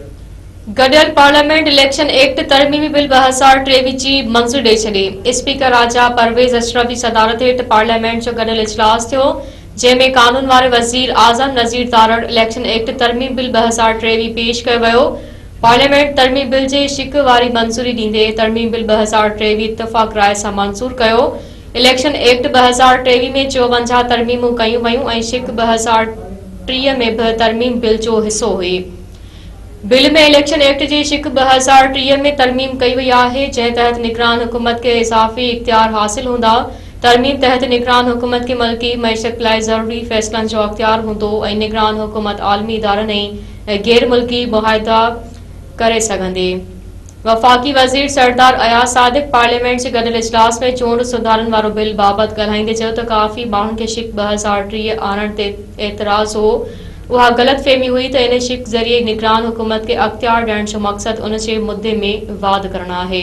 गडियल parliament election act तरमीमी bill 2023 जी मंजूरी ॾेई छॾी। स्पीकर राजा परवेज़ अशरफ जी सदारत हेठ पार्लियामेंट जो गडियल इजलास थियो, जंहिंमें कानून वारे वज़ीर आज़म नज़ीर तारड़ इलेक्शन एक्ट तरमीमी बिल 2023 पेश कयो वियो। पार्लियामेंट तरमीमी बिल जे शिक वारी मंजूरी ॾींदे तरमीमी बिल 2023 इत्तफ़ाक़ राय सां मंज़ूर कयो। इलेक्शन एक्ट 2023 में 54 तरमीमूं कयूं वयूं ऐं शिक 2003 में बि तरमीम बिल जो हिसो हुई। बिल में इलेक्शन एक्ट जी शिक 2003 में तरमीम कई वई आहे, जंहिं तहत निगरान हुकूमत के इज़ाफ़ी इख्तियार हासिल हूंदा। तरमीम तहत निगरान हुकूमत के मल्की मईशत लाइ ज़रूरी फ़ैसिलनि जो अख्तियार हूंदो ऐं निगरान हुकूमत आलमी इदारनि ऐं गैर मुल्की मुआहिदा करे सघंदी। वफ़ाक़ी वज़ीर सरदार अयाज़ सादिक़ पार्लियामेंट जे गडियल इजलास में चूंड सुधारनि वारो बिल बाबति ॻाल्हाईंदे चयो त काफ़ी माण्हुनि खे शिक 2003 आणण ते एतिराज़ हो। उहा ग़लतफ़हमी हुई त इन शिक ज़रिए निगरान हुकूमत खे अख्तियार ॾियण जो मक़सदु उन जे मुद्दे में वाद करणु आहे।